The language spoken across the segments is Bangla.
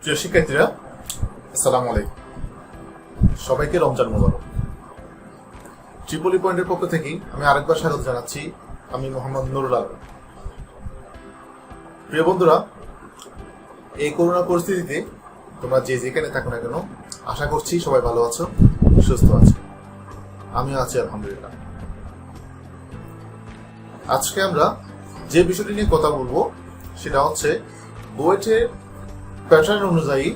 প্রিয় শিক্ষার্থীরা, আসসালামু আলাইকুম। সবাইকে রমজান মোবারক। ট্রিপলি পয়েন্টের পক্ষ থেকে আমি আরেকবার স্বাগত জানাচ্ছি। আমি মোহাম্মদ নুরুল আলম। প্রিয় বন্ধুরা, এই করোনা পরিস্থিতিতে তোমরা যে যেখানে থাকো না কেন, আশা করছি সবাই ভালো আছো, সুস্থ আছো। আমিও আছি আলহামদুলিল্লাহ। আজকে আমরা যে বিষয়টি নিয়ে কথা বলবো সেটা হচ্ছে বুয়েটের প্যাটার্ন অনুযায়ী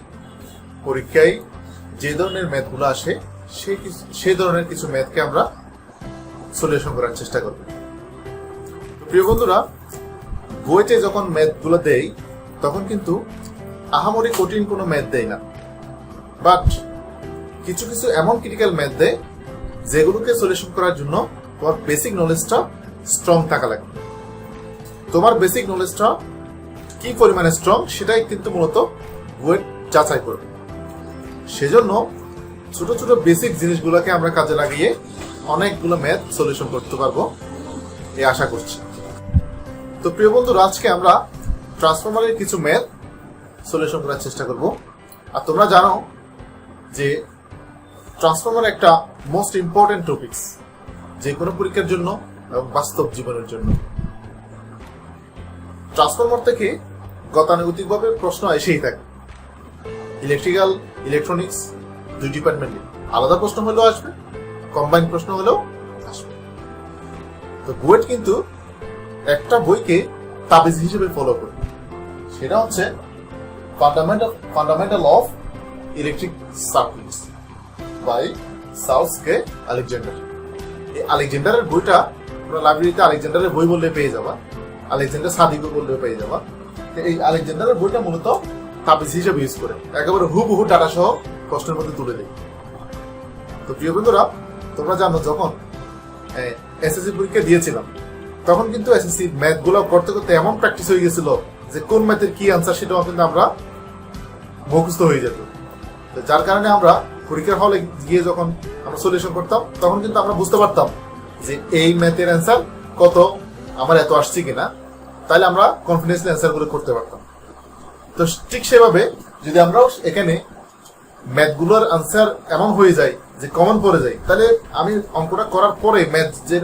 পরীক্ষায় যে ধরনের ম্যাথগুলো আসে সেই ধরনের কিছু ম্যাথকে আমরা সলিউশন করার চেষ্টা করব। প্রিয় বন্ধুরা, বুয়েটে যখন ম্যাথগুলো দেই তখন কিন্তু আহামরি কঠিন কোনো ম্যাথ দেয় না, বাট কিছু কিছু এমন ক্রিটিক্যাল ম্যাথ দেয় যেগুলোকে সলিউশন করার জন্য তোমার বেসিক নলেজটা স্ট্রং থাকা লাগবে। তোমার বেসিক নলেজটা কি পরিমাণে স্ট্রং সেটাই কিন্তু মূলত বুয়েট যাচাই করবে। সেজন্য ছোট ছোট বেসিক জিনিসগুলোকে আমরা কাজে লাগিয়ে অনেকগুলো ম্যাথ সলিউশন করতে পারবো এই আশা করছি। তো প্রিয় বন্ধুরা, আজকে আমরা ট্রান্সফরমারের কিছু ম্যাথ সলিউশন করার চেষ্টা করব। আর তোমরা জানো যে ট্রান্সফরমার একটা মোস্ট ইম্পর্টেন্ট টপিকস যে কোনো পরীক্ষার জন্য এবং বাস্তব জীবনের জন্য। ট্রান্সফরমার থেকে গতানুগতিকভাবে প্রশ্ন এসেই থাকে। ইলেকট্রিক্যাল, ইলেকট্রনিক্স দুই ডিপার্টমেন্টে আলাদা প্রশ্ন হলেও আসবে, কম্বাইন প্রশ্ন হলেও আসবে। তো বুয়েট কিন্তু একটা বইকে তাবিজ হিসেবে ফলো করে, সেটা হচ্ছে fundamental of electric circuits by Charles K Alexander. এই আলেকজান্ডারের বইটা তোমরা লাইব্রেরিতে আলেকজান্ডারের বই বললে পেয়ে যাবা, আলেকজান্ডার সাদিকও বললেও পেয়ে যাবা। এই আলেকজান্ডারের বইটা মূলত তাবিজ হিসেবে ইউজ করে একেবারে হুবহু ডাটা সহ প্রশ্নের মধ্যে তুলে দেয়। তো প্রিয় বন্ধুরা, তোমরা জানো যখন এসএসসি পরীক্ষা দিয়েছিলাম তখন কিন্তু এসএসসি ম্যাথ গুলো করতে করতে এমন প্র্যাকটিস হয়ে গেছিল যে কোন ম্যাথের কি আনসার সেটাও কিন্তু আমরা মুখস্থ হয়ে যেত। যার কারণে আমরা পরীক্ষার হলে গিয়ে যখন আমরা সলিউশন করতাম তখন কিন্তু আমরা বুঝতে পারতাম যে এই ম্যাথের অ্যান্সার কত, আমার এত আসছে কিনা, তাহলে আমরা কনফিডেন্সলি অ্যান্সার গুলো করতে পারতাম। তো ঠিক সেভাবে যদি আমরাও এখানে ম্যাথগুলোর আনসার এমন হয়ে যায় যে কমন পড়ে যায়, তাহলে আমি অঙ্কটা করার পরে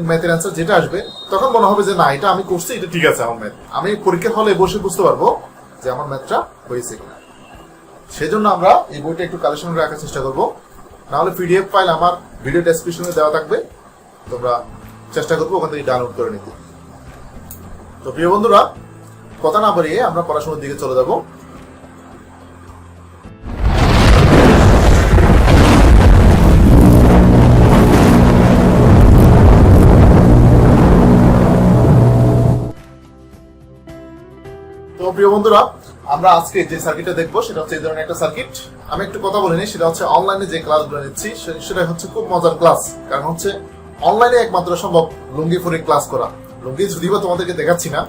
ম্যাথের আনসার যেটা আসবে তখন মনে হবে যে না, এটা আমি করছি, এটা ঠিক আছে আমার ম্যাথ। আমি পরীক্ষার হলে বসে বুঝতে পারবো যে আমার ম্যাথটা হয়েছে কিনা। সেজন্য আমরা এই বইটা একটু কালেকশন করে রাখার চেষ্টা করবো। নাহলে পিডিএফ ফাইল আমার ভিডিও ডেসক্রিপশনে দেওয়া থাকবে, তোমরা চেষ্টা করবো ওখান থেকে ডাউনলোড করে নিতে। তো প্রিয় বন্ধুরা, কথা না বাড়িয়ে আমরা পড়াশোনার দিকে চলে যাব। তো প্রিয় বন্ধুরা, আমরা আজকে যে সার্কিটটা দেখবো সেটা হচ্ছে এই ধরনের একটা সার্কিট। আমি একটু কথা বলিনি, সেটা হচ্ছে অনলাইনে যে ক্লাসগুলো নিচ্ছি সেটা হচ্ছে খুব মজার ক্লাস। কারণ হচ্ছে অনলাইনে একমাত্র সম্ভব লুঙ্গি পরে ক্লাস করা। লুঙ্গি যদিও তোমাদেরকে দেখাচ্ছি না,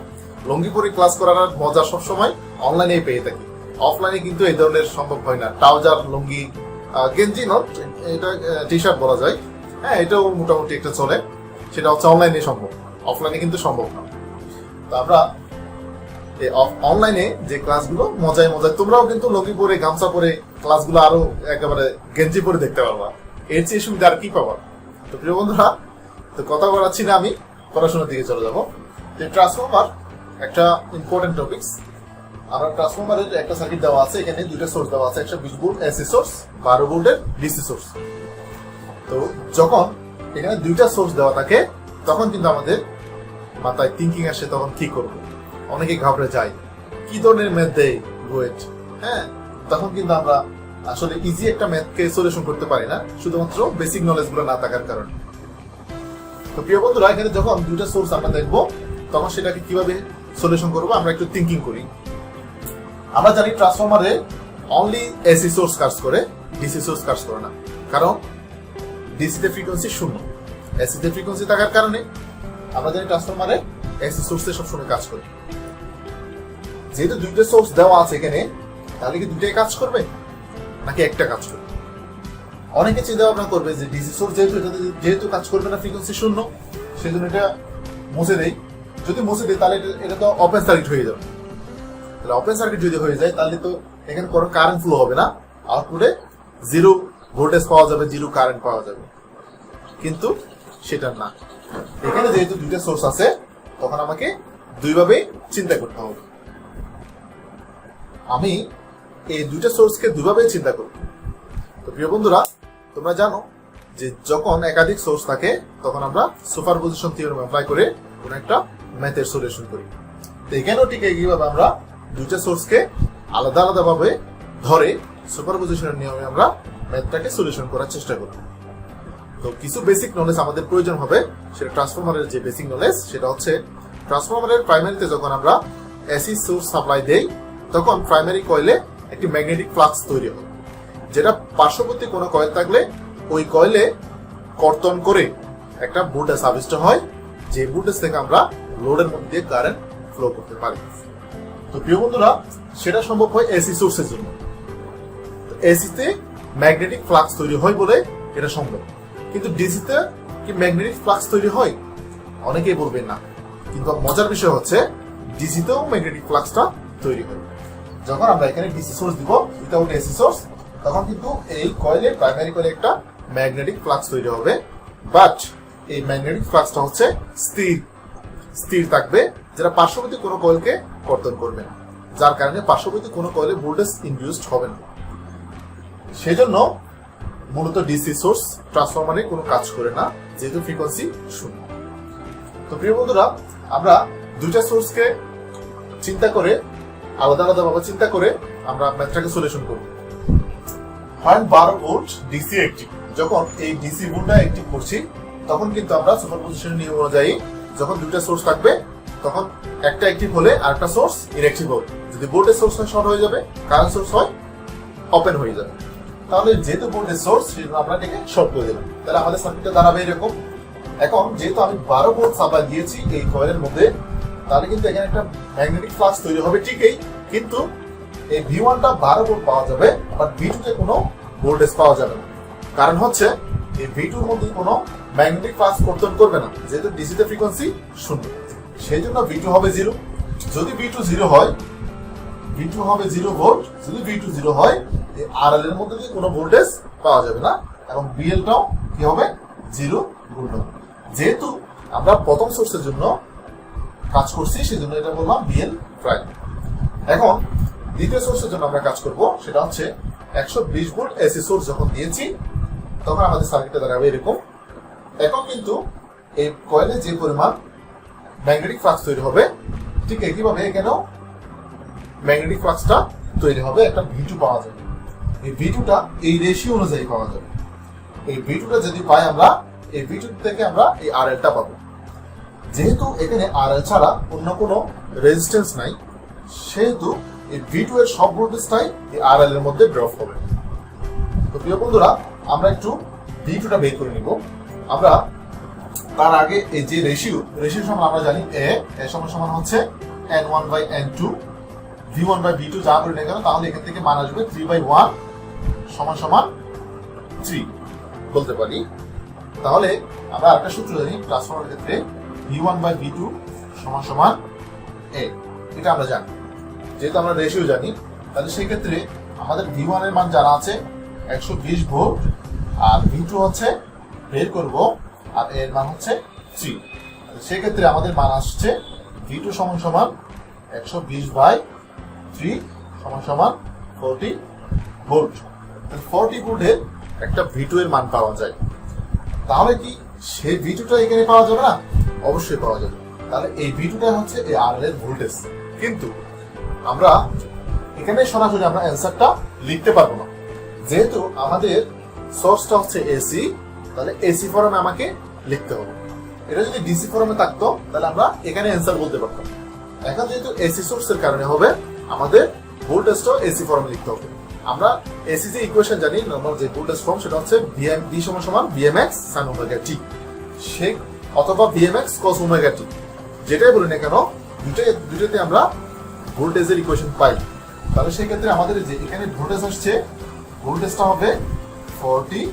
লুঙ্গি পরে ক্লাস করার মজা সবসময় অনলাইনেই পেয়ে থাকি। অফলাইনে কিন্তু এই ধরনের সম্ভব হয় না। ট্রাউজার, লুঙ্গি, গেঞ্জি নট, এটা টি শার্ট বলা যায়, হ্যাঁ এটাও মোটামুটি একটা চলে। সেটা হচ্ছে অনলাইনে সম্ভব, অফলাইনে কিন্তু সম্ভব না। তো আমরা অনলাইনে যে ক্লাসগুলো মজায় মজায়, তোমরাও কিন্তু লুঙ্গি পরে গামছা পরে ক্লাসগুলো আরো একেবারে গেঞ্জি পরে দেখতে পারবা। এর চেয়ে সুবিধা আর কি পাবা। তো প্রিয় বন্ধুরা, তো কথা বলাচ্ছি না, আমি পড়াশোনার দিকে চলে যাবো। ট্রান্সফরমার একটা ইম্পর্টেন্ট টপিকস। আমরা ট্রান্সফরমারের একটা সার্কিট দেওয়া আছে, এখানে দুইটা সোর্স দেওয়া আছে, একটা 20 ভোল্ট এসি সোর্স, 12 ভোল্টের ডিসি সোর্স। তো যখন এখানে দুইটা সোর্স দেওয়া থাকে তখন কিন্তু আমাদের মাথায় থিঙ্কিং আসে, তখন কি করবো। অনেকে ঘাবড়ে যায়, কি ধরনের ম্যাথ দেয় বুয়েট, হ্যাঁ তখন কিন্তু আমরা আসলে ইজি একটা ম্যাথকে সলিউশন করতে পারি না, শুধুমাত্র বেসিক নলেজ গুলো না থাকার কারণে। তো প্রিয় বন্ধুরা, এখানে যখন দুইটা সোর্স আমরা দেখবো তখন সেটাকে কিভাবে সলিউশন করবো আমরা একটু থিঙ্কিং করি। আমরা জানি ট্রান্সফরমারে অনলি এসি সোর্স কাজ করে, ডিসি সোর্স কাজ করে না। কারণ ডিসিতে ফ্রিকোয়েন্সি 0, এসিতে ফ্রিকোয়েন্সি থাকার কারণে আমরা জানি ট্রান্সফরমারে এসি সোর্সে সবসময় কাজ করে। যেহেতু দুইটা সোর্স দেওয়া আছে এখানে, তাহলে কি দুইটাই কাজ করবে নাকি একটা কাজ করবে? অনেকে চিন্তা ভাবনা করবে যে ডিসি সোর্স যেহেতু কাজ করবে না, ফ্রিকোয়েন্সি 0, সেজন্য এটা মুছে দেই। যদি মুছে দেয় তাহলে এটা তো ওপেন সার্কিট হয়ে যাবে। তাহলে ওপেন সার্কিট যদি হয়ে যায় তাহলে তো এখানে কোনো কারেন্ট ফ্লো হবে না, আউটপুটে জিরো ভোল্টেজ পাওয়া যাবে, জিরো কারেন্ট পাওয়া যাবে। কিন্তু সেটা না, এখানে যেহেতু দুইটা সোর্স আছে তখন আমাকে দুইভাবে চিন্তা করতে হবে। আমি এই দুইটা সোর্সকে দুইভাবে চিন্তা করব। তো প্রিয় বন্ধুরা, তোমরা জানো যে যখন একাধিক সোর্স থাকে তখন আমরা সুপারপজিশন থিওরেম অ্যাপ্লাই করে কোন একটা ম্যাথের সলিউশন করি। তো এখানেও ঠিক এইভাবে আমরা দুইটা সোর্সকে আলাদা আলাদা ভাবে ধরে সুপারপজিশনের নিয়মে আমরা ম্যাথটাকে সলিউশন করার চেষ্টা করব। তো কিছু বেসিক নলেজ আমাদের প্রয়োজন হবে, সেটা ট্রান্সফরমারের যে বেসিক নলেজ সেটা হচ্ছে ট্রান্সফরমারের প্রাইমারিতে যখন আমরা এসি সোর্স সাপ্লাই দেই তখন প্রাইমারি কয়েলে একটি ম্যাগনেটিক ফ্লাক্স তৈরি হয়, যেটা পার্শ্ববর্তী কোনো কয়েল থাকলে ওই কয়েলে কর্তন করে একটা ভোল্টেজ আবিষ্ট হয়, যে ভোল্টেজ থেকে আমরা লোডের মধ্যে কারেন্ট ফ্লো করতে পারি। তো প্রিয় বন্ধুরা, সেটা সম্ভব হয় এসি সোর্সের জন্য। এসিতে ম্যাগনেটিক ফ্লাক্স তৈরি হয় বলে এটা সম্ভব, কিন্তু ডিসিতে কি ম্যাগনেটিক ফ্লাক্স তৈরি হয়? অনেকেই বলবেন না, কিন্তু মজার বিষয় হচ্ছে ডিসিতেও ম্যাগনেটিক ফ্লাক্সটা তৈরি হয়। যখন আমরা এখানে ডিসি সোর্স দিব উইথাউট এসি সোর্স, তখন কিন্তু এই কয়েলে প্রাইমারি কয়েলে একটা ম্যাগনেটিক ফ্লাক্স তৈরি হবে, বাট এই ম্যাগনেটিক ফ্লাক্সটা হচ্ছে স্থির থাকবে, যেটা পার্শ্ববর্তী কোনো কয়েলকে কর্তন করবে না, যার কারণে পার্শ্ববর্তী কোনো কয়েলে ভোল্টেজ ইনডিউসড হবে না। সেজন্য মূলত ডিসি সোর্স ট্রান্সফরমারে কোনো কাজ করে না, যেহেতু ফ্রিকোয়েন্সি শূন্য। তো প্রিয় বন্ধুরা, আমরা দুইটা সোর্সকে চিন্তা করে আলাদা আলাদা ভাবে চিন্তা করে আমরা ম্যাথটাকে সলিউশন করব। পয়েন্ট 12 ভোল্ট ডিসি অ্যাক্টিভ, যখন এই ডিসি ভোল্টটা অ্যাক্টিভ করছি তখন কিন্তু আমরা সুপারপজিশন নিয়ম অনুযায়ী যখন দুইটা সোর্স থাকবে তখন একটা অ্যাক্টিভ হলে আরেকটা সোর্স ইনঅ্যাক্টিভ হবে। যদি ভোল্টেজ সোর্স হয় শর্ট হয়ে যাবে, কারেন্ট সোর্স হয় ওপেন হয়ে যাবে। তাহলে যেহেতু ভোল্টেজ সোর্স সেজন্য আমরা এটাকে শর্ট করে দিলাম, তাহলে আমাদের সার্কিটটা দাঁড়াবে এরকম। এখন যেহেতু আমি 12 ভোল্ট সাপ্লাই দিয়েছি এই কয়েলের মধ্যে, তাহলে কিন্তু এখানে একটা ম্যাগনেটিক ফ্লাক্স তৈরি হবে ঠিকই, কিন্তু এই V1টা 12 ভোল্ট পাওয়া যাবে, বাট V2 তে কোনো ভোল্টেজ পাওয়া যাবে না। কারণ হচ্ছে এই V2 এর মধ্যে কোনো ম্যাগনেটিক ফ্লাক্স কর্তন করবে না, যেহেতু ডিসি তে ফ্রিকোয়েন্সি শূন্য। সেই জন্য V2 হবে 0। যদি V2 0 হয়, V2 হবে 0 ভোল্ট। যদি V2 0 হয়, এই RL এর মধ্যে কোনো ভোল্টেজ পাওয়া যাবে না এবং BL টাও কি হবে 0 ভোল্ট হবে। যেহেতু আমরা প্রথম সোর্সের জন্য কাজ করছি সেজন্য এটা বললাম BL প্রাইম। এখন দ্বিতীয় সোর্সের জন্য আমরা কাজ করব, সেটা হচ্ছে 120 ভোল্ট এসি সোর্স যখন দিয়েছি তখন আমাদের সার্কিটটা দাঁড়াবে এরকম। এখন কিন্তু এই কয়েলে যে পরিমাণ ম্যাগনেটিক ফ্লাক্স তৈরি হবে, ঠিক একইভাবে এখানেও ম্যাগনেটিক ফ্লাক্সটা তৈরি হবে, একটা V2 পাওয়া যাবে। এই V2টা এই রেশিও অনুযায়ী পাওয়া যাবে। এই V2টা যদি পাই আমরা, এই V2 থেকে আমরা এই RL টা পাবো। যেহেতু এখানে RL ছাড়া অন্য কোনো রেজিস্ট্যান্স নাই, সেহেতু এই V2 এর সব ভোল্টেজটাই এই RL এর মধ্যে ড্রপ হবে। তো প্রিয় বন্ধুরা, আমরা একটু V2টা বের করে নিব। আমরা তার আগে এই যে রেশিও সমান আমরা জানি A সমান হচ্ছে N1/N2, V1/V2 যা করি না কেন, তাহলে এখান থেকে মান আসবে 3/1 সমান 3 বলতে পারি। তাহলে আমরা আরেকটা সূত্র জানি ট্রান্সফরমারের ক্ষেত্রে, V1/V2 সমান A, এটা আমরা জানি। যেহেতু আমরা রেশিও জানি, তাহলে সেই ক্ষেত্রে আমাদের V1 এর মান জানা আছে 120 ভোল্ট, আর V2 হচ্ছে বের করব, আর এর মান হচ্ছে 3। সেই ক্ষেত্রে আমাদের মান আসছে V2 সমান 120/3 সমান 40 ভোল্ট। 40 ভোল্টের একটা V2 এর মান পাওয়া যায়। তাহলে কি সেই V2টা এখানে পাওয়া যাবে না? অবশ্যই পাওয়া যাবে। তাহলে এই V2টা হচ্ছে এই RL এর ভোল্টেজ, কিন্তু আমরা এখানে সরাসরি আমরা অ্যান্সারটা লিখতে পারবো না, যেহেতু আমাদের সোর্সটা হচ্ছে এসি, তাহলে এসি ফর্মে আমাকে লিখতে হবে। এটা যদি ডিসি ফর্মে থাকতো তাহলে আমরা এখানে অ্যান্সার বলতে পারতাম। এখন যেহেতু এসি সোর্সের কারণে হবে, আমাদের ভোল্টেজটাও এসি ফর্মে লিখতে হবে। আমরা এসি যে ইকুয়েশন জানি, নরমাল যে ভোল্টেজ ফর্ম, সেটা হচ্ছে V সমান VMX sin ওমেগা টি, সেই অথবা VMX cos ওমেগা টি, যেটাই বলি না কেন, দুইটাতে আমরা ভোল্টেজের ইকুয়েশন পাই। তাহলে সেই ক্ষেত্রে আমাদের যে এখানে ভোল্টেজ আসছে, ভোল্টেজটা হবে 40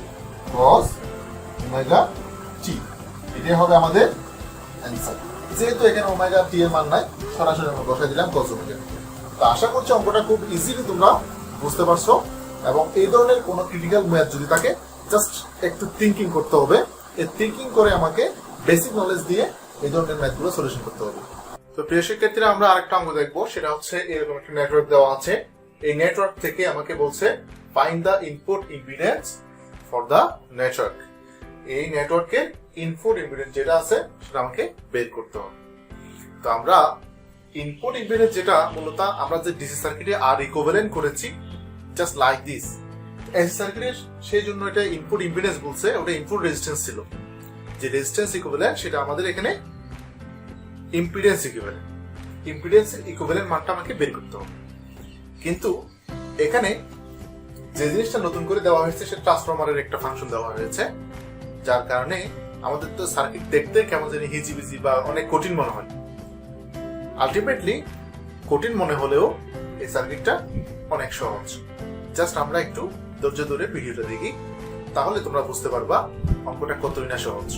cos ওমেগা টি, এটাই হবে আমাদের অ্যান্সার। যেহেতু এখানে ওমেগা টি এর মান নাই, সরাসরি আমরা বসাই দিলাম cos ওমেগা। তো আশা করছি অঙ্কটা খুব ইজিলি তোমরা বুঝতে পারছো? এবং এই ধরনের কোনো ক্রিটিক্যাল ম্যাথ যদি থাকে, জাস্ট একটু থিঙ্কিং করতে হবে। এই থিঙ্কিং করে আমাকে বেসিক নলেজ দিয়ে এই ধরনের ম্যাথগুলো সলিউশন করতে হবে। তো প্রিয় শিক্ষার্থীরা, আমরা আরেকটা অঙ্ক দেখবো। সেটা হচ্ছে এরকম একটা নেটওয়ার্ক দেওয়া আছে। এই নেটওয়ার্ক থেকে আমাকে বলছে find the input impedance for the network. এই নেটওয়ার্কের ইনপুট ইম্পিডেন্স যেটা আছে সেটা আমাকে বের করতে হবে। তো আমরা ইনপুট ইম্পিডেন্স যেটা মূলত আমরা যে ডিসি সার্কিটে আর ইকুইভ্যালেন্ট করেছি, জাস্ট লাইক দিস। এসি সার্কিটের সেই জন্য এটা ইনপুট ইম্পিডেন্স বলছে, ওটা ইনপুট রেজিস্ট্যান্স ছিল। যে রেজিস্ট্যান্স ইকুইভ্যালেন্ট সেটা আমাদের এখানে ইম্পিডেন্স ইকুইভ্যালেন্ট। ইম্পিডেন্স ইকুইভ্যালেন্ট মানটা আমাকে বের করতে হবে। কিন্তু এখানে যে জিনিসটা নতুন করে দেওয়া হয়েছে সেটা ট্রান্সফরমারের একটা ফাংশন দেওয়া হয়েছে, যার কারণে আমাদের তো সার্কিট দেখতে কেমন জানি হিজিবিজি বা অনেক কঠিন মনে হয়। আলটিমেটলি কঠিন মনে হলেও এই সার্কিটটা অনেক সহজ। জাস্ট আমরা একটু ধৈর্য ধরে ভিডিওটা দেখি, তাহলে তোমরা বুঝতে পারবা অঙ্কটা কতই না সহজ।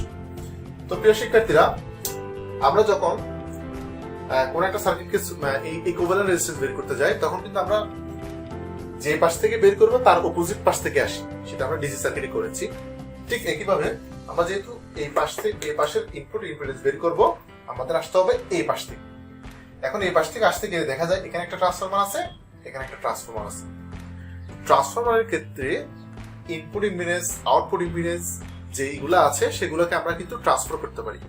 তো প্রিয় শিক্ষার্থীরা, আমরা যখন কোন একটা সার্কিটকে ইকুইভ্যালেন্ট রেজিস্ট্যান্স বের করতে যাই, তখন কিন্তু আমরা যে পাশ থেকে বের করবো তার অপোজিট পাশ থেকে আসি। সেটা আমরা ডিসি সার্কিটে করেছি। ঠিক একইভাবে আমরা যেহেতু এই পাশের ইনপুট ইম্পিডেন্স বের করব, আমাদের আসতে হবে এই পাশ থেকে। এখন এই পাশ থেকে আসতে গেলে দেখা যায় এখানে একটা ট্রান্সফরমার আছে, এখানে একটা ট্রান্সফরমার আছে। ট্রান্সফরমারের ক্ষেত্রে ইনপুট ইম্পিডেন্স, আউটপুট ইম্পিডেন্স যেইগুলো আছে সেগুলোকে আমরা কিন্তু ট্রান্সফার করতে পারি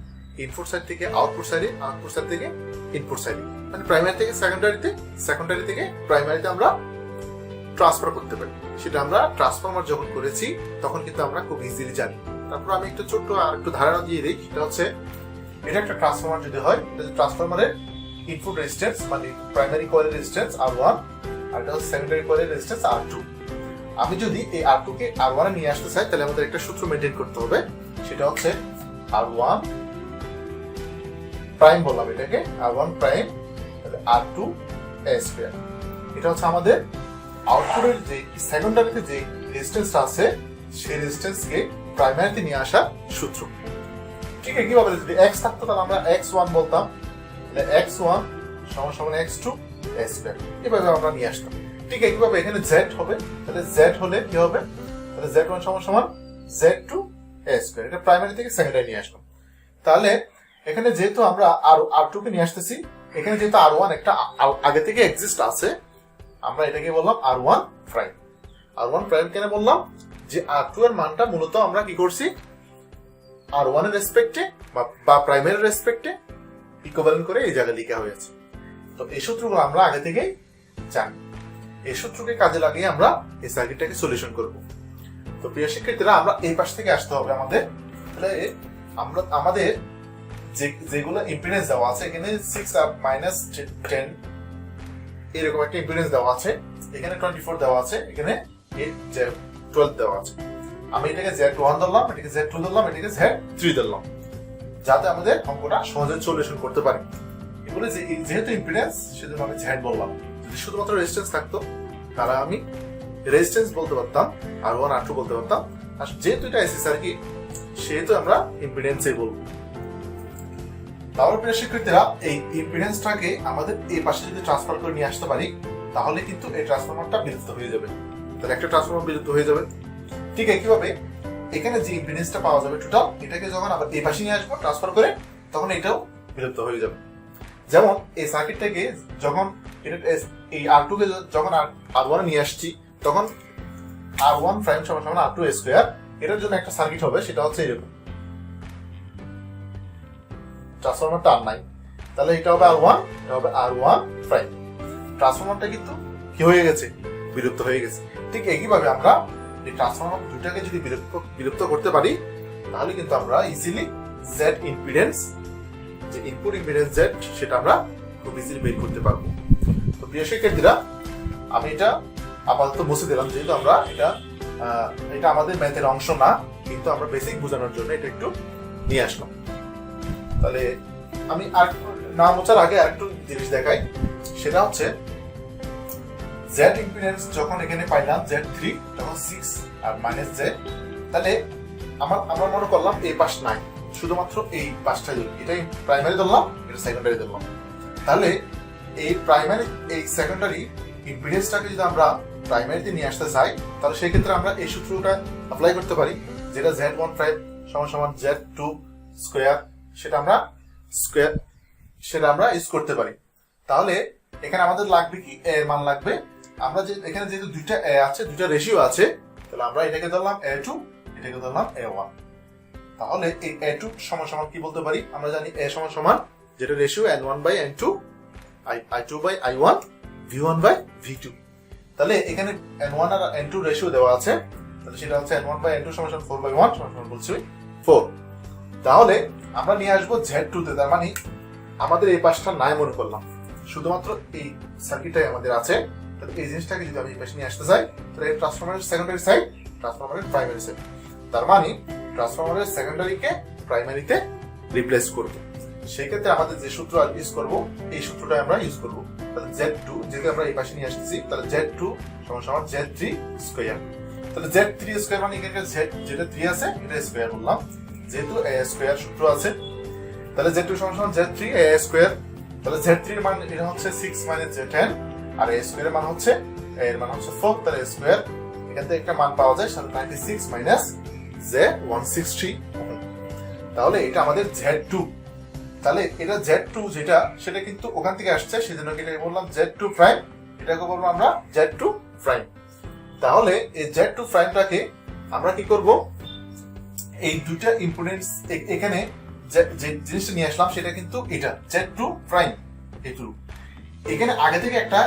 ইনপুট সাইড থেকে আউটপুট সাইডে, আউটপুট সাইড থেকে ইনপুট সাইডে, মানে প্রাইমারি থেকে সেকেন্ডারিতে, সেকেন্ডারি থেকে প্রাইমারিতে আমরা ট্রান্সফার করতে পারি। সেটা আমরা ট্রান্সফরমার যখন করেছি তখন কিন্তু আমরা খুব ইজিলি জানি। তারপর আমি একটু ছোট্ট আর একটু ধারণা দিয়ে দিই। সেটা হচ্ছে, এটা একটা ট্রান্সফরমার যদি হয়, ট্রান্সফরমারের ইনপুট রেজিস্ট্যান্স মানে প্রাইমারি কয়েলের রেজিস্ট্যান্স R1 আর এটা হচ্ছে সেকেন্ডারি কয়েলের রেজিস্ট্যান্স R2। আমি যদি এই R2 কে R1 এ নিয়ে আসতে চাই, তাহলে আমাদের একটা সূত্র মেইনটেইন করতে হবে। সেটা হচ্ছে R1 প্রাইম, বললাম এটাকে R1 প্রাইম, তাহলে R2 a স্কয়ার। এটা হচ্ছে আমাদের আউটপুটের যে সেকেন্ডারিতে যে রেজিস্ট্যান্সটা আছে সেই রেজিস্ট্যান্সকে প্রাইমারিতে নিয়ে আসার সূত্র। ঠিক আছে, কিভাবে যদি x থাকতো তাহলে আমরা x1 বলতাম, তাহলে x1 সমান সমান x2 a স্কয়ার। এভাবে আমরা নিয়ে আসতাম। ঠিক একইভাবে এখানে z হবে, তাহলে z হলে কি হবে, তাহলে z1 সমান সমান z2 a স্কয়ার। এটা প্রাইমারি থেকে সেকেন্ডারি নিয়ে আসলাম। তাহলে এখানে যেহেতু আমরা R2 কে নিয়ে আসতেছি, এখানে যেহেতু R1 একটা আগে থেকে এক্সিস্ট আছে, আমরা এটাকে বললাম R1 প্রাইম। R1 প্রাইম কেন বললাম, যে R2 এর মানটা মূলত আমরা কি করছি, R1 এর রেসপেক্টে বা প্রাইমারির রেসপেক্টে ইকুইভ্যালেন্ট করে এই জায়গায় লেখা হয়েছে। তো এই সূত্রগুলো আমরা আগে থেকেই জানি। এই সূত্রকে কাজে লাগিয়ে আমরা এই সার্কিটটাকে সলিউশন করব। তো প্রিয় শিক্ষার্থীরা, আমরা এই পাশ থেকে আসতে হবে আমাদের। তাহলে আমরা আমাদের যেগুলো ইম্পিডেন্স দেওয়া আছে, এখানে 6 আর -10 এরকম একটা ইম্পিডেন্স দেওয়া আছে, এখানে 24 দেওয়া আছে, এখানে 12 দেওয়া আছে। আমি এটাকে Z1 ধরলাম, এটাকে Z2 ধরলাম, এটাকে Z3 ধরলাম, যাতে আমাদের অঙ্কটা সহজে সলিউশন করতে পারি। এগুলো যেহেতু ইম্পিডেন্স সেজন্য আমি Z বললাম। যদি শুধুমাত্র রেজিস্ট্যান্স থাকতো তাহলে আমি রেজিস্ট্যান্স বলতে পারতাম, R1 R2 বলতে পারতাম। আর যেহেতু এটা এসি সার্কিট সেহেতু আমরা ইম্পিডেন্সই বলবো। তাহলে প্রিয় শিক্ষার্থীরা, এই ইম্পিডেন্সটাকে আমাদের এই পাশে যদি ট্রান্সফার করে নিয়ে আসতে পারি, তাহলে কিন্তু এই ট্রান্সফরমারটা বিলুপ্ত হয়ে যাবে। তাহলে একটা ট্রান্সফরমার বিলুপ্ত হয়ে যাবে। ঠিক একইভাবে এখানে যে ইম্পিডেন্সটা পাওয়া যাবে টোটাল, এটাকে যখন আবার এই পাশে নিয়ে আসবো ট্রান্সফার করে, তখন এটাও বিলুপ্ত হয়ে যাবে। যেমন এই সার্কিটটাকে যখন এই R2 কে যখন R1 নিয়ে আসছি, তখন R1 প্রাইম সমান সমান R2 স্কয়ার। এটার জন্য একটা সার্কিট হবে, সেটা হচ্ছে এরকম। ট্রান্সফরমারটা আর নাই, তাহলে এটা হবে R1, এটা হবে R1 প্রাইম। ট্রান্সফরমারটা কিন্তু কি হয়ে গেছে, বিলুপ্ত হয়ে গেছে। ঠিক একইভাবে আমরা এই ট্রান্সফরমার দুটাকে যদি বিলুপ্ত করতে পারি, তাহলে কিন্তু আমরা ইজিলি Z ইম্পিডেন্স, যে ইনপুট ইম্পিডেন্স Z, সেটা আমরা খুব ইজিলি বের করতে পারবো। তো প্রিয় শিক্ষার্থীরা, আমি এটা আপাতত মুছে দিলাম, যেহেতু আমরা এটা আমাদের ম্যাথের অংশ না, কিন্তু আমরা বেসিক বোঝানোর জন্য এটা একটু নিয়ে আসলাম। তাহলে আমি আর না মোছার আগে আরেকটু জিনিস দেখাই। সেটা হচ্ছে Z ইম্পিডেন্স যখন এখানে পাইলাম Z3, তখন 6 আর -Z, তাহলে আমরা মনে করলাম এই পাশ নাই, শুধুমাত্র এই পাশটা ধরি। এটাই প্রাইমারি ধরলাম, এটা সেকেন্ডারি ধরলাম। তাহলে এই প্রাইমারি এই সেকেন্ডারি ইম্পিডেন্সটাকে যদি আমরা প্রাইমারিতে নিয়ে আসতে চাই, তাহলে সেই ক্ষেত্রে আমরা এই সূত্রটা অ্যাপ্লাই করতে পারি, যেটা Z1 প্রাইম সমান সমান Z2 স্কয়ার, সেটা আমরা ইউজ করতে পারি। তাহলে এখানে আমাদের লাগবে কি, a এর মান লাগবে। আমরা যে এখানে যেহেতু দুইটা a আছে, দুইটা রেশিও আছে, তাহলে আমরা এটাকে ধরলাম a2, এটাকে ধরলাম a1। তাহলে এই a2 সমান সমান কি বলতে পারি, আমরা জানি a সমান সমান যেটা ratio n1/n2, i2 by i1, v1 by v2। তাহলে এখানে n1 আর n2 রেশিও দেওয়া আছে, তাহলে সেটা হচ্ছে n1/n2 সমান সমান 4/1 সমান সমান বলছি 4। তাহলে আমরা নিয়ে আসবো Z2 তে, তার মানে আমাদের এই পাশটা নাই মনে করলাম, শুধুমাত্র এই সার্কিটটাই আমাদের আছে। তাহলে এই জিনিসটাকে যদি আমি এই পাশে নিয়ে আসতে চাই, তাহলে এই ট্রান্সফরমারের সেকেন্ডারি সাইড, ট্রান্সফরমারের প্রাইমারি সাইড, তার মানে ট্রান্সফরমারের সেকেন্ডারিকে প্রাইমারিতে রিপ্লেস করব। সেই ক্ষেত্রে আমাদের যে সূত্র ইউজ করব, এই সূত্রটা আমরা ইউজ করব। তাহলে Z2 যেহেতু আমরা এই পাশে নিয়ে আসতেছি, তাহলে Z2 সমান সমান Z3 স্কয়ার। তাহলে Z3 স্কয়ার মানে এখানে Z যেটা 3 আছে এটা স্কয়ার বললাম, যেহেতু a স্কয়ার সূত্র আছে। তাহলে Z2 সমান সমান Z3 a স্কয়ার। তাহলে Z3 এর মান এটা হচ্ছে 6 - Z10, আর a স্কয়ার এর মান হচ্ছে 4, তাহলে a স্কয়ার এখান থেকে একটা মান পাওয়া যায় 96 - Z160। তাহলে এটা আমাদের Z2। তাহলে এটা Z2 যেটা, সেটা কিন্তু ওখান থেকে আসছে, সেজন্য এটাকে বললাম Z2 প্রাইম, এটাকে বলবো আমরা Z2 প্রাইম। তাহলে এই Z2 প্রাইমটাকে আমরা কি করব, এই দুইটা ইম্পিডেন্স এখানে যে জিনিসটা নিয়ে আসলাম সেটা কিন্তু এটা Z2 প্রাইম। এখানে আগে থেকে একটা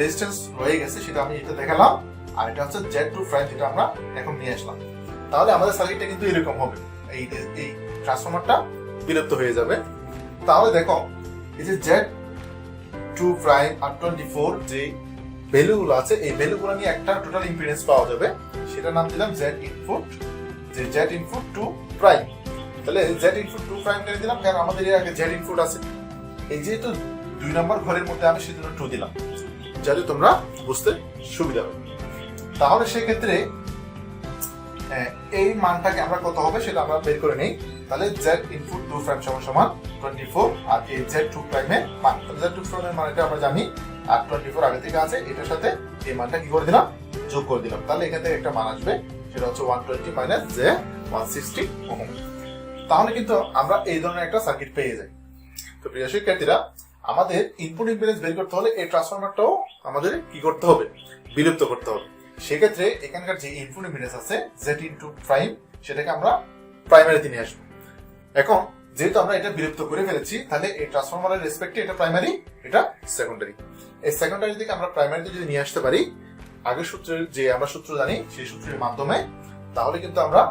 রেজিস্ট্যান্স রয়ে গেছে, সেটা আমি এটা দেখালাম, আর এটা হচ্ছে Z2 প্রাইম যেটা আমরা এখন নিয়ে আসলাম। তাহলে আমাদের সার্কিটটা কিন্তু এরকম হবে, এই ট্রান্সফরমারটা বিলুপ্ত হয়ে যাবে। তাহলে দেখো এই যে Z2 প্রাইম আর 24 যে ভ্যালুগুলো আছে, এই ভ্যালুগুলো নিয়ে একটা টোটাল ইম্পিডেন্স পাওয়া যাবে, সেটার নাম দিলাম Z ইনপুট, যে Z ইনপুট 2 প্রাইম। তাহলে Z ইনপুট 2 প্রাইম করে দিলাম, কারণ আমাদের এর আগে Z ইনপুট আছে। এই যেহেতু 2 নম্বর ঘরের মধ্যে আমি সেজন্য 2 দিলাম, যাতে তোমরা বুঝতে সুবিধা হবে। তাহলে সেই ক্ষেত্রে এই মানটাকে আমরা কত হবে সেটা আমরা বের করে নেই। তাহলে Z ইনপুট 2 প্রাইম সমান সমান 24, আর এই Z2 প্রাইমের মান, Z2 প্রাইমের মান এটা আমরা জানি, আর 24 আগে থেকে আছে, এটার সাথে এই মানটা কি করে দিলাম, যোগ করে দিলাম। তাহলে এখান থেকে একটা মান আসবে, সেটা হচ্ছে 120 - Z160 ওহম। তাহলে কিন্তু আমরা এই ধরনের একটা সার্কিট পেয়ে যাই। তো প্রিয় শিক্ষার্থীরা, আমাদের ইনপুট ইম্পিডেন্স বের করতে হলে এই ট্রান্সফরমারটাও আমাদের কি করতে হবে, বিলুপ্ত করতে হবে। সেক্ষেত্রে এখানকার যে ইনপুট ইম্পিডেন্স আছে Z ইনটু প্রাইম, সেটাকে আমরা প্রাইমারিতে নিয়ে আসবো। এখন যেহেতু আমরা এটা বিলুপ্ত করে ফেলেছি, তাহলে এই ট্রান্সফরমারের রেসপেক্টে এটা প্রাইমারি, এটা সেকেন্ডারি। এই সেকেন্ডারি থেকে আমরা প্রাইমারিতে যদি নিয়ে আসতে পারি আগের সূত্রের যে আমরা সূত্র জানি সেই সূত্রের মাধ্যমে, তাহলে কিন্তু আমরা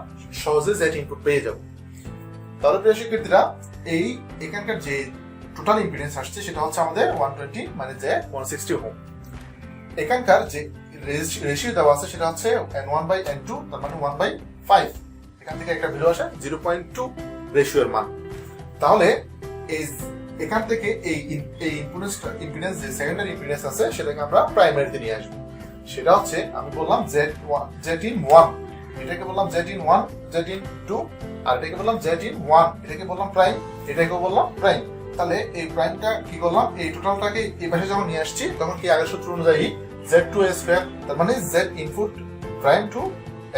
সহজে Z ইনপুট পেয়ে যাব। তাহলে প্রিয় শিক্ষার্থীরা, এই এখানকার যে টোটাল ইম্পিডেন্স আসছে সেটা হচ্ছে আমাদের 120 মানে Z160 ওহম। এখানকার যে রেশিও দেওয়া আছে সেটা হচ্ছে n1/n2, তার মানে 1/5। এখান থেকে একটা ভ্যালু আসে 0.2 রেশিওর মান। তাহলে এই এখান থেকে এই ইম্পিডেন্স যে সেকেন্ডারি ইম্পিডেন্স আছে সেটাকে আমরা প্রাইমারিতে নিয়ে আসবো। সেটা হচ্ছে আমি বললাম Z1, এটাকে বললাম Z2, আর এটাকে বললাম Z1, এটাকে বললাম প্রাইম, এটাকে বললাম প্রাইম। তাহলে এই প্রাইমটা কি করলাম, এই টোটালটাকে এই পাশে যখন নিয়ে আসছি তখন কি আগের সূত্র অনুযায়ী Z2 a স্কয়ার, তার মানে Z input prime 2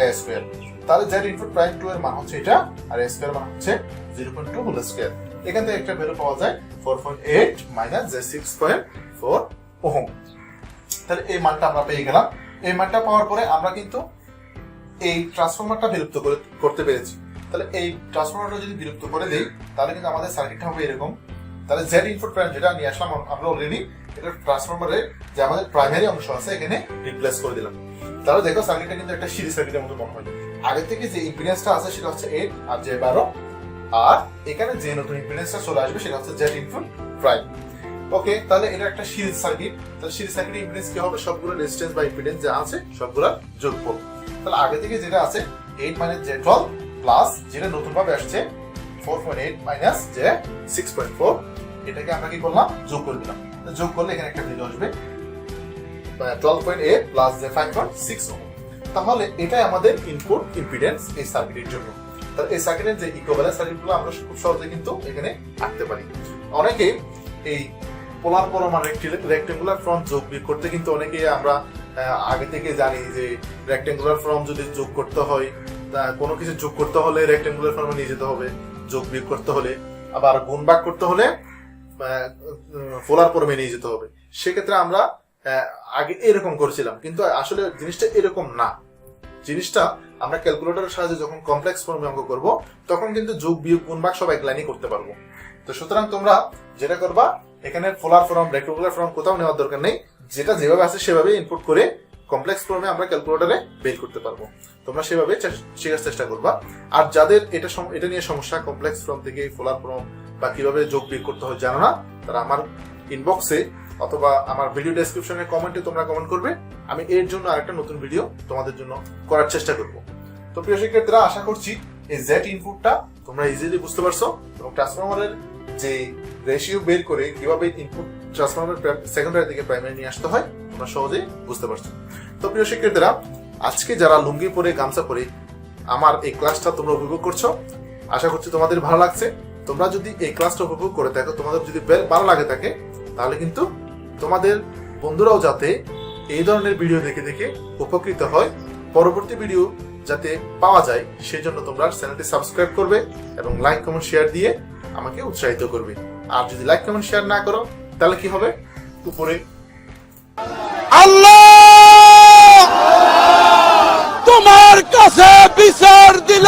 a square. তাহলে Z ইনপুট প্রাইম 2 এর মান হচ্ছে এটা, আর a স্কয়ার মান হচ্ছে 0.2 হোল স্কয়ার। এখান থেকে একটা ভ্যালু পাওয়া যায় 4.8 - Z6.4 ওহম। তাহলে এই মানটা আমরা পেয়ে গেলাম। এই মানটা পাওয়ার পরে আমরা কিন্তু এই ট্রান্সফরমারটা বিলুপ্ত করতে পেরেছি। তাহলে এই ট্রান্সফরমারটা যদি বিলুপ্ত করে দেই, তাহলে কিন্তু আমাদের সার্কিটটা হবে এরকম। তাহলে Z ইনপুট প্রাইম যেটা নিয়ে আসলাম আমরা অলরেডি, এটা ট্রান্সফরমারের যে আমাদের প্রাইমারি অংশ আছে এখানে রিপ্লেস করে দিলাম। তাহলে দেখো সার্কিটটা কিন্তু একটা সিরিজ সার্কিটের মতো মনে হয়। আগে থেকে যে ইম্পিডেন্সটা আছে সেটা হচ্ছে 8 আর Z12, আর এখানে যে নতুন ইম্পিডেন্সটা চলে আসবে সেটা হচ্ছে Z ইনপুট প্রাইম। ওকে, তাহলে এটা একটা সিরিজ সার্কিট। তাহলে সিরিজ সার্কিটের ইম্পিডেন্স কি হবে, সবগুলো রেজিস্ট্যান্স বা ইম্পিডেন্স যা আছে সবগুলো যোগফল। তাহলে আগে থেকে যেটা আছে 8 - Z12 প্লাস যেটা নতুন ভাবে আসছে 4.8 - Z6.4, এটাকে আমরা কি করলাম, যোগ করে দিলাম। যোগ করলে এখানে একটা ভ্যালু আসবে 12.8 প্লাস Z5.6 ওহম। তাহলে এটাই আমাদের ইনপুট ইম্পিডেন্স এই সার্কিটের জন্য। তাহলে এই সার্কিটের যে ইকুইভ্যালেন্ট সার্কিটগুলো আমরা খুব সহজে কিন্তু এখানে আঁকতে পারি। অনেকে এই পোলার পরমাণু রেক্টেঙ্গুলার ফ্রন্ট যোগ বিয়োগ করতে কিন্তু অনেকে আমরা আগে থেকে জানি যে রেক্টেঙ্গুলার ফর্ম যদি যোগ করতে হয়, কোনো কিছু যোগ করতে হলে রেক্টেঙ্গুলার ফর্মে নিয়ে যেতে হবে, যোগ বিয়োগ করতে হলে, আবার গুণ ভাগ করতে হলে পোলার ফর্মে নিয়ে যেতে হবে। সেক্ষেত্রে আমরা আগে এরকম করেছিলাম, কিন্তু আসলে জিনিসটা এরকম না। জিনিসটা আমরা ক্যালকুলেটরের সাহায্যে যখন কমপ্লেক্স ফর্মে অঙ্ক করব তখন কিন্তু যোগ বিয়োগ গুণ ভাগ সব এক লাইনই করতে পারবো। তো সুতরাং তোমরা যেটা করবা, এখানে পোলার ফর্ম রেক্টেঙ্গুলার ফর্ম কোথাও নেওয়ার দরকার নেই, যেটা যেভাবে আছে সেভাবে ইনপুট করে কমপ্লেক্স ফর্মে আমরা ক্যালকুলেটরে বের করতে পারবো। তোমরা সেভাবে শেখার চেষ্টা করবা। আর যাদের এটা নিয়ে সমস্যা, কমপ্লেক্স ফর্ম থেকে পোলার ফর্ম বা কিভাবে যোগ বিয়োগ করতে হয় জানো না, তারা আমার ইনবক্সে অথবা আমার ভিডিও ডেসক্রিপশনে কমেন্টে তোমরা কমেন্ট করবে, আমি এর জন্য আরেকটা নতুন ভিডিও তোমাদের জন্য করার চেষ্টা করব। তো প্রিয় শিক্ষার্থীরা, আশা করছি এই জেড ইনপুটটা তোমরা ইজিলি বুঝতে পারছো এবং ট্রান্সফরমারের যে রেশিও বের করে কিভাবে ইনপুট ট্রান্সফরমার সেকেন্ডারি থেকে প্রাইমারি নিয়ে আসতে হয় তোমরা সহজেই বুঝতে পারছো। তো প্রিয় শিক্ষার্থীরা, আজকে যারা লুঙ্গি পরে গামছা পরে আমার এই ক্লাসটা তোমরা উপভোগ করছো, আশা করছি তোমাদের ভালো লাগছে। তোমরা যদি এই ক্লাসটা উপভোগ করে থাকো, তোমাদের যদি ভালো লাগে থাকে, তাহলে কিন্তু তোমাদের বন্ধুরাও যাতে এই ধরনের ভিডিও দেখে দেখে উপকৃত হয়, পরবর্তী ভিডিও যাতে পাওয়া যায়, সেই জন্য তোমরা চ্যানেলটি সাবস্ক্রাইব করবে এবং লাইক কমেন্ট শেয়ার দিয়ে আমাকে উৎসাহিত করবে। আর যদি লাইক কমেন্ট শেয়ার না করো তাহলে কি হবে? উপরে আল্লাহ তোমার কাছে বিচার দিল।